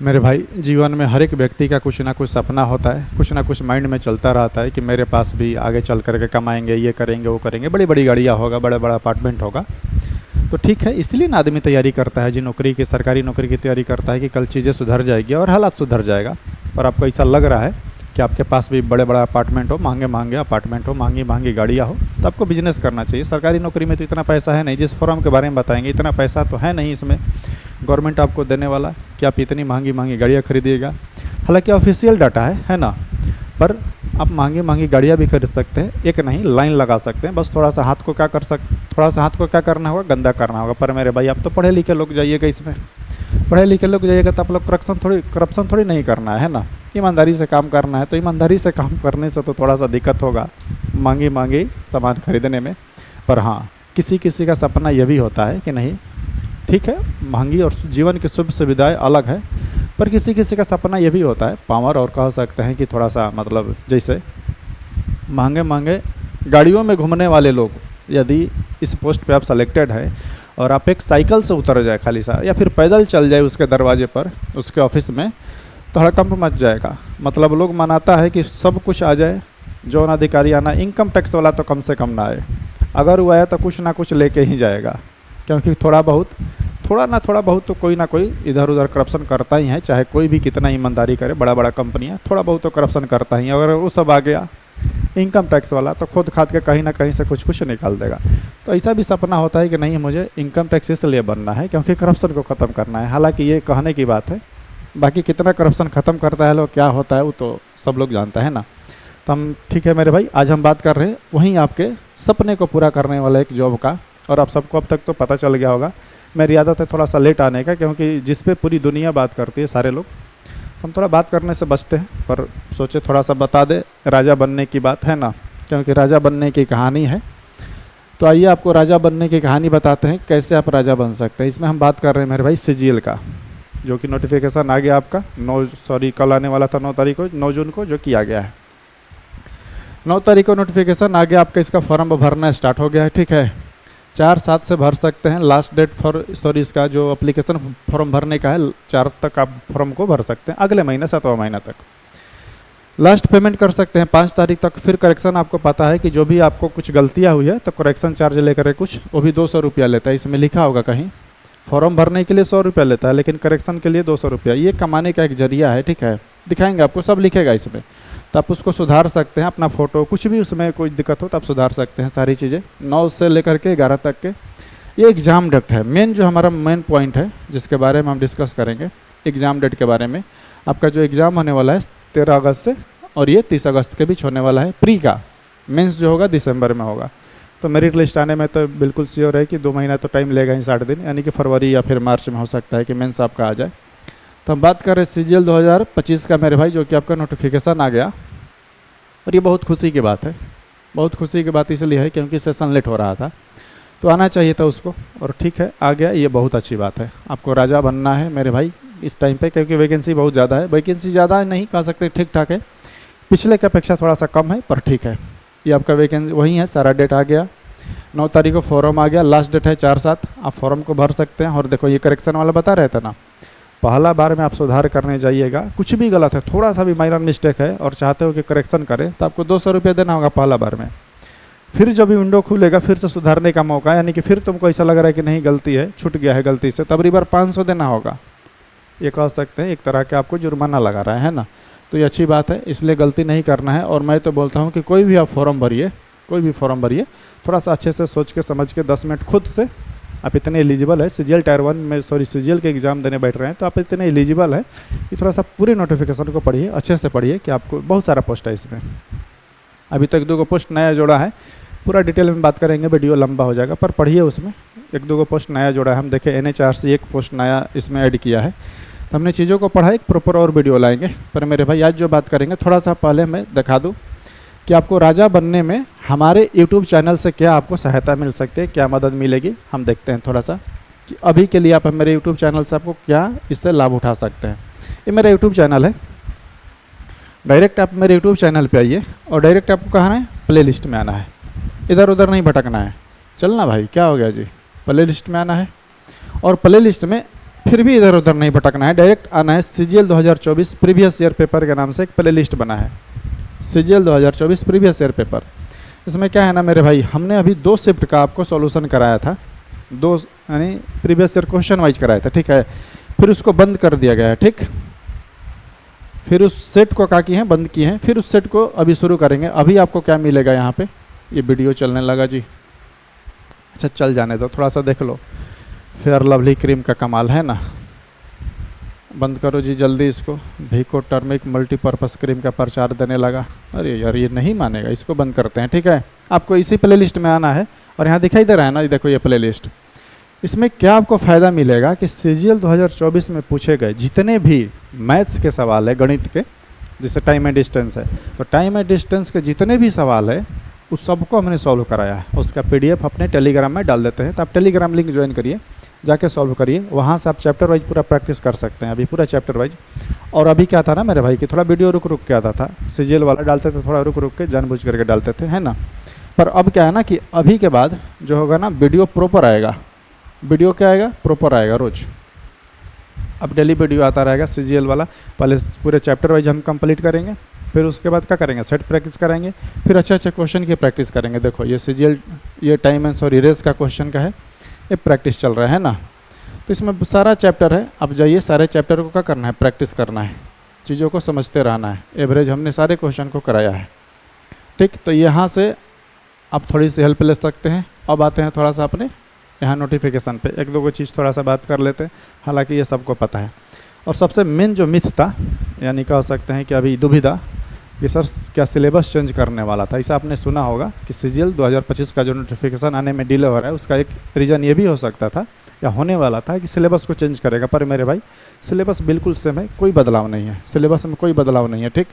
मेरे भाई, जीवन में हर एक व्यक्ति का कुछ ना कुछ सपना होता है, कुछ ना कुछ माइंड में चलता रहता है कि मेरे पास भी आगे चल करके कमाएंगे, ये करेंगे, वो करेंगे, बड़ी बड़ी गाड़ियाँ होगा, बड़ा बड़ा अपार्टमेंट होगा। तो ठीक है, इसलिए ना आदमी तैयारी करता है, जी नौकरी की, सरकारी नौकरी की तैयारी करता है कि कल चीज़ें सुधर जाएगी और हालात सुधर जाएगा। पर आपको ऐसा लग रहा है कि आपके पास भी बड़े बड़ा अपार्टमेंट हो, महंगे महंगे अपार्टमेंट हो, महंगी महंगी गाड़ियाँ हो, तो आपको बिजनेस करना चाहिए। सरकारी नौकरी में तो इतना पैसा है नहीं, जिस फॉर्म के बारे में बताएंगे इतना पैसा तो है नहीं इसमें गवर्नमेंट आपको देने वाला कि आप इतनी महंगी महंगी गाड़ियाँ खरीदिएगा। हालांकि ऑफिशियल डाटा है ना, पर आप महंगी महंगी गाड़ियाँ भी खरीद सकते हैं, एक नहीं लाइन लगा सकते हैं। बस थोड़ा सा हाथ को क्या करना होगा, गंदा करना होगा। पर मेरे भाई, आप तो पढ़े लिखे लोग जाइएगा इसमें, पढ़े लिखे लोग जाइएगा तो आप लोग करप्शन थोड़ी नहीं करना है ना, ईमानदारी से काम करना है। तो ईमानदारी से काम करने से तो थोड़ा सा दिक्कत होगा महंगी महंगी सामान खरीदने में। पर हाँ, किसी किसी का सपना ये भी होता है कि नहीं, ठीक है, महंगी और जीवन की शुभ सुविधाएं अलग है, पर किसी किसी का सपना ये भी होता है पावर, और कह सकते हैं कि थोड़ा सा मतलब जैसे महंगे महंगे गाड़ियों में घूमने वाले लोग, यदि इस पोस्ट पे आप सेलेक्टेड है और आप एक साइकिल से उतर जाए खाली सा, या फिर पैदल चल जाए उसके दरवाजे पर, उसके ऑफिस में, तो हड़कंप मच जाएगा। मतलब लोग मनाता है कि सब कुछ आ जाए, जौन अधिकारी आना, इनकम टैक्स वाला तो कम से कम ना आए, अगर वो आया तो कुछ ना कुछ लेके ही जाएगा, क्योंकि थोड़ा ना बहुत तो कोई ना कोई इधर उधर करप्शन करता ही है। चाहे कोई भी कितना ईमानदारी करे, बड़ा बड़ा कंपनियां थोड़ा बहुत तो करप्शन करता ही है। अगर वो सब आ गया इनकम टैक्स वाला, तो खुद खाद के कहीं ना कहीं से कुछ कुछ निकाल देगा। तो ऐसा भी सपना होता है कि नहीं, मुझे इनकम टैक्स इसलिए बनना है क्योंकि करप्शन को ख़त्म करना है। हालांकि ये कहने की बात है, बाकी कितना करप्शन ख़त्म करता है लोग, क्या होता है वो तो सब लोग जानता है ना। तो हम ठीक है मेरे भाई, आज हम बात कर रहे हैं वहीं आपके सपने को पूरा करने वाला एक जॉब का। और आप सबको अब तक तो पता चल गया होगा, मेरी आदत है थोड़ा सा लेट आने का, क्योंकि जिस पे पूरी दुनिया बात करती है, सारे लोग, हम थोड़ा बात करने से बचते हैं। पर सोचे थोड़ा सा बता दे, राजा बनने की बात है ना, क्योंकि राजा बनने की कहानी है। तो आइए आपको राजा बनने की कहानी बताते हैं, कैसे आप राजा बन सकते हैं। इसमें हम बात कर रहे हैं मेरे भाई सीजीएल का, जो कि नोटिफिकेशन आ गया आपका कल आने वाला था 9 तारीख को, 9 जून को, जो कि आ गया है। 9 तारीख को नोटिफिकेशन आ गया आपका, इसका फॉर्म भरना स्टार्ट हो गया है। ठीक है, 4/7 से भर सकते हैं। लास्ट डेट इसका जो एप्लीकेशन फॉर्म भरने का है, 4 तक आप फॉर्म को भर सकते हैं, अगले महीने 7वां महीना तक। लास्ट पेमेंट कर सकते हैं 5 तारीख तक। फिर करेक्शन, आपको पता है कि जो भी आपको कुछ गलतियां हुई है तो करेक्शन चार्ज लेकर कुछ, वो भी 200 रुपया लेता है। इसमें लिखा होगा कहीं, फॉर्म भरने के लिए 100 रुपया लेता है, लेकिन करेक्शन के लिए 200 रुपया। ये कमाने का एक जरिया है, ठीक है, दिखाएंगे आपको, सब लिखेगा इसमें, तो आप उसको सुधार सकते हैं। अपना फ़ोटो कुछ भी उसमें कोई दिक्कत हो तो आप सुधार सकते हैं सारी चीज़ें। 9 से लेकर के 11 तक के ये एग्ज़ाम डेट है, मेन जो हमारा मेन पॉइंट है जिसके बारे में हम डिस्कस करेंगे एग्ज़ाम डेट के बारे में। आपका जो एग्ज़ाम होने वाला है 13 अगस्त से, और ये 30 अगस्त के बीच होने वाला है। प्री का मेंस जो होगा दिसंबर में होगा। तो मेरिट लिस्ट आने में तो बिल्कुल श्योर है कि 2 महीना तो टाइम लेगा ही, 60 दिन, यानी कि फरवरी या फिर मार्च में हो सकता है कि मेंस आपका आ जाए। तो हम बात कर रहे हैं सीजीएल 2025 का मेरे भाई, जो कि आपका नोटिफिकेशन आ गया। और ये बहुत खुशी की बात है, बहुत खुशी की बात इसलिए है क्योंकि सेशन लेट हो रहा था, तो आना चाहिए था उसको, और ठीक है आ गया, ये बहुत अच्छी बात है। आपको राजा बनना है मेरे भाई इस टाइम पे, क्योंकि वैकेंसी बहुत ज़्यादा है। वैकेंसी ज़्यादा नहीं कह सकते, ठीक ठाक है, पिछले की अपेक्षा थोड़ा सा कम है, पर ठीक है। ये आपका वैकेंसी वही है, सारा डेट आ गया। 9 तारीख को फॉर्म आ गया, लास्ट डेट है 4/7, आप फॉर्म को भर सकते हैं। और देखो ये करेक्शन वाला बता रहे थे ना, पहला बार में आप सुधार करने जाइएगा, कुछ भी गलत है, थोड़ा सा भी माइनर मिस्टेक है और चाहते हो कि करेक्शन करें, तो आपको 200 रुपया देना होगा पहला बार में। फिर जब भी विंडो खुलेगा फिर से सुधारने का मौका, यानी कि फिर तुमको ऐसा लग रहा है कि नहीं गलती है, छूट गया है गलती से, तब बार 500 देना होगा। ये कह सकते हैं एक तरह के आपको जुर्माना लगा रहा है ना। तो ये अच्छी बात है, इसलिए गलती नहीं करना है। और मैं तो बोलता हूँ कि कोई भी आप फॉर्म भरिए, कोई भी फॉर्म भरिए, थोड़ा सा अच्छे से सोच के समझ के 10 मिनट खुद से। आप इतने एलिजिबल है, सीजीएल टायर 1 में सीजीएल के एग्ज़ाम देने बैठ रहे हैं, तो आप इतने एलिजिबल है कि थोड़ा सा पूरे नोटिफिकेशन को पढ़िए, अच्छे से पढ़िए, कि आपको बहुत सारा पोस्ट है इसमें। अभी तक 2 पोस्ट नया जोड़ा है, पूरा डिटेल में बात करेंगे, वीडियो लंबा हो जाएगा, पर पढ़िए उसमें 1-2 पोस्ट नया जोड़ा है। हम देखें NHRC 1 पोस्ट नया इसमें ऐड किया है, तो हमने चीज़ों को पढ़ा, एक प्रॉपर और वीडियो लाएंगे। पर मेरे भाई आज जो बात करेंगे, थोड़ा सा पहले मैं दिखा दूँ कि आपको राजा बनने में हमारे YouTube चैनल से क्या आपको सहायता मिल सकती है, क्या मदद मिलेगी। हम देखते हैं थोड़ा सा कि अभी के लिए आप मेरे YouTube चैनल से आपको क्या इससे लाभ उठा सकते हैं। ये मेरा YouTube चैनल है, डायरेक्ट आप मेरे YouTube चैनल पे आइए और डायरेक्ट आपको कहाँ है, प्ले लिस्ट में आना है, इधर उधर नहीं भटकना है। चलना भाई, क्या हो गया जी, प्ले लिस्ट में आना है। और प्ले लिस्ट में फिर भी इधर उधर नहीं भटकना है, डायरेक्ट आना है। CGL 2024 प्रीवियस ईयर पेपर के नाम से एक प्ले लिस्ट बना है, CGL 2024 प्रीवियस ईयर पेपर। इसमें क्या है ना मेरे भाई, हमने अभी 2 शिफ्ट का आपको सॉल्यूशन कराया था, 2 यानी प्रीवियस ईयर क्वेश्चन वाइज कराया था, ठीक है। फिर उसको बंद कर दिया गया है, ठीक। फिर उस सेट को क्या किए हैं, बंद किए हैं। फिर उस सेट को अभी शुरू करेंगे। अभी आपको क्या मिलेगा यहाँ पे, ये वीडियो चलने लगा जी, अच्छा चल जाने दो, थोड़ा सा देख लो। फेयर लवली क्रीम का कमाल है ना, बंद करो जी जल्दी इसको। वीको टर्मिक मल्टीपर्पज़ क्रीम का प्रचार देने लगा, अरे यार ये नहीं मानेगा, इसको बंद करते हैं, ठीक है। आपको इसी प्ले लिस्ट में आना है, और यहाँ दिखाई दे रहा है ना, ये देखो ये प्ले लिस्ट। इसमें क्या आपको फ़ायदा मिलेगा कि CGL 2024 में पूछे गए जितने भी मैथ्स के सवाल है, गणित के, जैसे टाइम एंड डिस्टेंस है, तो टाइम एंड डिस्टेंस के जितने भी सवाल है उस सबको हमने सॉल्व कराया है। उसका PDF अपने टेलीग्राम में डाल देते हैं, तो आप टेलीग्राम लिंक ज्वाइन करिए, जाके सॉल्व करिए, वहाँ से आप चैप्टर वाइज पूरा प्रैक्टिस कर सकते हैं, अभी पूरा चैप्टर वाइज। और अभी क्या था ना मेरे भाई कि थोड़ा वीडियो रुक रुक के आता था, CGL वाला डालते थे थोड़ा रुक रुक के, जानबूझ करके डालते थे, है ना। पर अब क्या है ना कि अभी के बाद जो होगा ना, वीडियो प्रॉपर आएगा। वीडियो क्या आएगा, प्रॉपर आएगा रोज़। अब डेली वीडियो आता रहेगा CGL वाला। पहले पूरे चैप्टर वाइज हम कंप्लीट करेंगे, फिर उसके बाद क्या करेंगे, सेट प्रैक्टिस कराएंगे, फिर अच्छे अच्छे क्वेश्चन की प्रैक्टिस करेंगे। देखो ये CGL, ये टाइम एंड सॉरी रेस का क्वेश्चन का है, ये प्रैक्टिस चल रहा है ना। तो इसमें सारा चैप्टर है, अब जाइए सारे चैप्टर को क्या करना है, प्रैक्टिस करना है, चीज़ों को समझते रहना है। एवरेज हमने सारे क्वेश्चन को कराया है, ठीक। तो यहाँ से आप थोड़ी सी हेल्प ले सकते हैं। अब आते हैं थोड़ा सा अपने यहाँ नोटिफिकेशन पे, एक दो को चीज़ थोड़ा सा बात कर लेते हैं, हालांकि ये सबको पता है। और सबसे मेन जो मिथ था, यानी कह सकते हैं कि अभी दुविधा कि सर क्या सिलेबस चेंज करने वाला था, ऐसा आपने सुना होगा कि CGL 2025 का जो नोटिफिकेशन आने में डिले हो रहा है, उसका एक रीज़न ये भी हो सकता था या होने वाला था कि सिलेबस को चेंज करेगा। पर मेरे भाई सिलेबस बिल्कुल सेम है, कोई बदलाव नहीं है, सिलेबस में कोई बदलाव नहीं है, ठीक।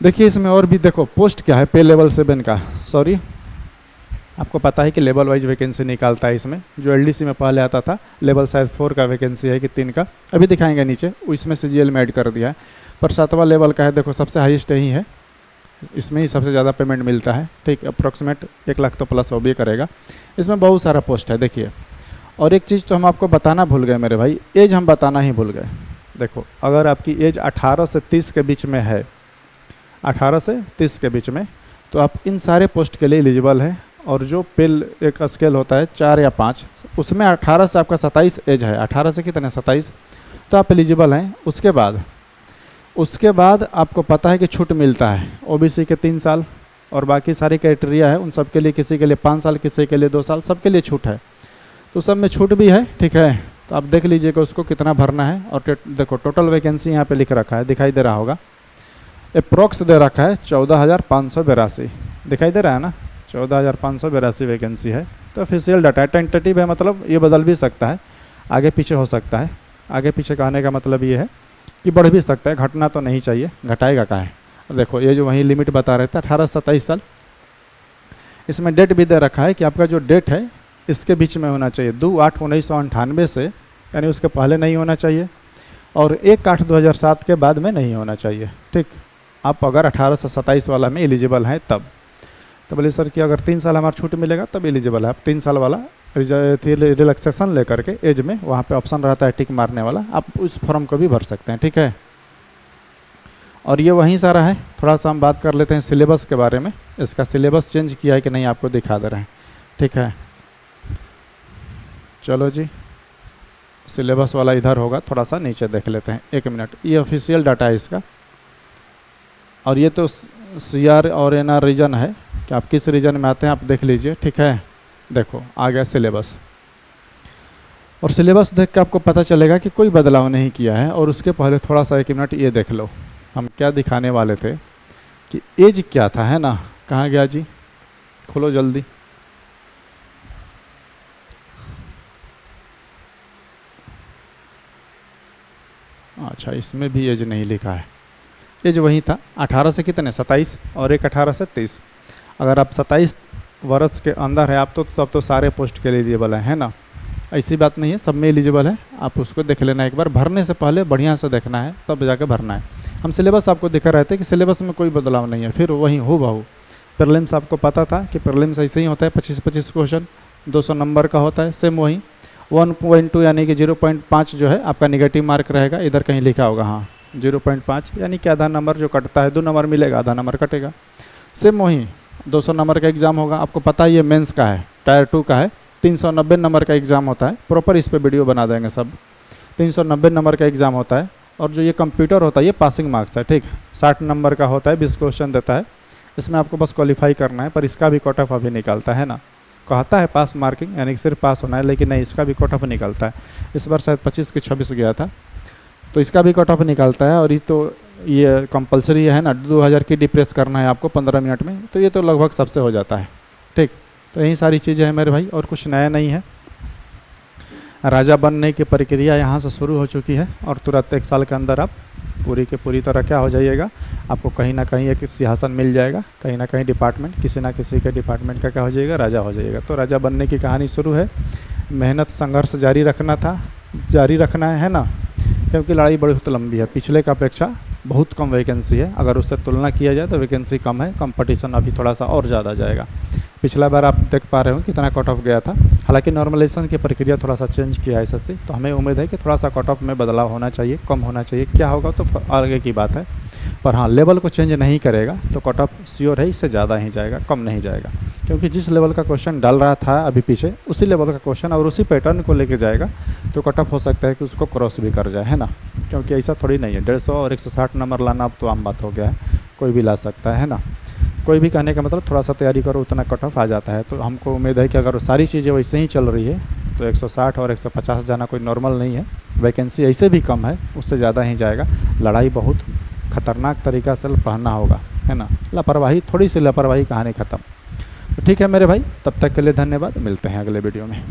देखिए इसमें और भी देखो, पोस्ट क्या है, पे लेवल 7 का, सॉरी आपको पता है कि लेवल वाइज वैकेंसी निकालता है इसमें। जो LDC में पहले आता था, लेवल शायद 4 का वैकेंसी है कि 3 का, अभी दिखाएंगे नीचे, इसमें CGL में ऐड कर दिया है। पर 7वां लेवल का है, देखो सबसे हाईएस्ट यही है, इसमें ही सबसे ज़्यादा पेमेंट मिलता है, ठीक। अप्रॉक्सीमेट 1 लाख तो प्लस वो भी करेगा। इसमें बहुत सारा पोस्ट है, देखिए। और एक चीज़ तो हम आपको बताना भूल गए मेरे भाई, एज हम बताना ही भूल गए। देखो अगर आपकी एज 18 से 30 के बीच में है, 18 से 30 के बीच में, तो आप इन सारे पोस्ट के लिए एलिजिबल है। और जो पेल एक स्केल होता है 4 या 5, उसमें 18 से आपका 27 एज है, 18 से कितने 27, तो आप एलिजिबल हैं। उसके बाद आपको पता है कि छूट मिलता है, OBC के 3 साल और बाकी सारी क्राइटेरिया है उन सब के लिए, किसी के लिए 5 साल, किसी के लिए 2 साल, सबके लिए छूट है। तो सब में छूट भी है, ठीक है। तो आप देख लीजिएगा उसको कितना भरना है। और देखो टोटल वैकेंसी यहाँ पे लिख रखा है, दिखाई दे रहा होगा, अप्रॉक्स दे रखा है 14,582, दिखाई दे रहा है ना, 14,582 वैकेंसी है। तो ऑफिशियल डाटा है, टेंटेटिव है, मतलब ये बदल भी सकता है, आगे पीछे हो सकता है। आगे पीछे कहने का मतलब ये है कि बढ़ भी सकता है, घटना तो नहीं चाहिए, घटाएगा क्या है। देखो ये जो वही लिमिट बता रहे थे 18 से 27 साल, इसमें डेट भी दे रखा है कि आपका जो डेट है इसके बीच में होना चाहिए, 2/8/1998 से, यानी उसके पहले नहीं होना चाहिए, और 1/8/2007 के बाद में नहीं होना चाहिए, ठीक। आप अगर 18 से 27 वाला में एलिजिबल हैं तब। तो बोले सर कि अगर 3 साल हमारा छूट मिलेगा तब एलिजिबल है आप। 3 साल वाला रिलैक्सेशन लेकर के एज में, वहाँ पे ऑप्शन रहता है टिक मारने वाला, आप उस फॉर्म को भी भर सकते हैं, ठीक है। और ये वहीं सारा है। थोड़ा सा हम बात कर लेते हैं सिलेबस के बारे में, इसका सिलेबस चेंज किया है कि नहीं आपको दिखा दे रहे हैं, ठीक है। चलो जी, सिलेबस वाला इधर होगा, थोड़ा सा नीचे देख लेते हैं, 1 मिनट। ये ऑफिशियल डाटा है इसका, और ये तो CR और NR रीजन है कि आप किस रीजन में आते हैं, आप देख लीजिए, ठीक है। देखो आ गया सिलेबस, और सिलेबस देख के आपको पता चलेगा कि कोई बदलाव नहीं किया है। और उसके पहले थोड़ा सा 1 मिनट ये देख लो, हम क्या दिखाने वाले थे कि एज क्या था, है ना। कहाँ गया जी, खोलो जल्दी। अच्छा इसमें भी एज नहीं लिखा है, एज वही था 18 से कितने 27 और एक 18 से 30। अगर आप 27 वर्ष के अंदर है आप तो तब तो सारे पोस्ट के लिए एलिजिबल है ना। ऐसी बात नहीं है, सब में एलिजिबल है, आप उसको देख लेना एक बार, भरने से पहले बढ़िया से देखना है तब जाके भरना है। हम सिलेबस आपको दिखा रहे थे कि सिलेबस में कोई बदलाव नहीं है, फिर वही हो बहू। प्रीलिम्स आपको पता था कि प्रीलिम्स ऐसे ही होता है, 25-25 क्वेश्चन 200 नंबर का होता है, सेम वही। 1.2 यानी कि 0.5 जो है आपका निगेटिव मार्क रहेगा, इधर कहीं लिखा होगा, हाँ 0.5 यानी कि आधा नंबर जो कटता है 2 नंबर मिलेगा, आधा नंबर कटेगा। सेम वही 200 नंबर का एग्ज़ाम होगा, आपको पता है ये मेंस का है, टायर 2 का है, 390 नंबर का एग्ज़ाम होता है, प्रॉपर इस पर वीडियो बना देंगे सब। 390 नंबर का एग्ज़ाम होता है और जो ये कंप्यूटर होता है ये पासिंग मार्क्स है, ठीक। 60 नंबर का होता है, 20 क्वेश्चन देता है, इसमें आपको बस क्वालिफाई करना है, पर इसका भी कट ऑफ अभी निकलता है ना, कहता है पास मार्किंग यानी कि सिर्फ पास होना है, लेकिन नहीं, इसका भी कट ऑफ निकलता है। इस बार शायद 25 के 26 गया था, तो इसका भी कट ऑफ निकलता है। और इस तो ये कंपलसरी है ना, 2000 की डिप्रेस करना है आपको 15 मिनट में, तो ये तो लगभग सबसे हो जाता है, ठीक। तो यही सारी चीज़ें हैं मेरे भाई, और कुछ नया नहीं है। राजा बनने की प्रक्रिया यहाँ से शुरू हो चुकी है और तुरंत 1 साल के अंदर आप पूरी के पूरी तरह क्या हो जाइएगा, आपको कहीं ना कहीं एक सिंहासन मिल जाएगा, कहीं ना कहीं डिपार्टमेंट, किसी ना किसी के डिपार्टमेंट का क्या हो जाएगा, राजा हो जाइएगा। तो राजा बनने की कहानी शुरू है, मेहनत संघर्ष जारी रखना है ना, क्योंकि लड़ाई बहुत लंबी है, पिछले का अपेक्षा बहुत कम वैकेंसी है, अगर उससे तुलना किया जाए तो वैकेंसी कम है, कंपटीशन अभी थोड़ा सा और ज़्यादा जाएगा। पिछला बार आप देख पा रहे हो कितना कट ऑफ गया था, हालांकि नॉर्मलाइजेशन की प्रक्रिया थोड़ा सा चेंज किया है एसएससी, तो हमें उम्मीद है कि थोड़ा सा कट ऑफ में बदलाव होना चाहिए, कम होना चाहिए, क्या होगा तो आगे की बात है, पर हाँ लेवल को चेंज नहीं करेगा तो कट ऑफ श्योर है इससे ज़्यादा ही जाएगा, कम नहीं जाएगा, क्योंकि जिस लेवल का क्वेश्चन डाल रहा था अभी पीछे उसी लेवल का क्वेश्चन और उसी पैटर्न को लेके जाएगा, तो कट ऑफ हो सकता है कि उसको क्रॉस भी कर जाए, है ना, क्योंकि ऐसा थोड़ी नहीं है 150 और 160 नंबर लाना अब तो आम बात हो गया है, कोई भी ला सकता है ना। कोई भी कहने का मतलब थोड़ा सा तैयारी करो उतना कट ऑफ आ जाता है। तो हमको उम्मीद है कि अगर सारी चीज़ें वैसे ही चल रही है तो 160 और 150 जाना कोई नॉर्मल नहीं है, वैकेंसी ऐसे भी कम है, उससे ज़्यादा ही जाएगा। लड़ाई बहुत खतरनाक तरीक़ा से पढ़ना होगा, है ना, लापरवाही, थोड़ी सी लापरवाही, कहानी ख़त्म। तो ठीक है मेरे भाई, तब तक के लिए धन्यवाद, मिलते हैं अगले वीडियो में।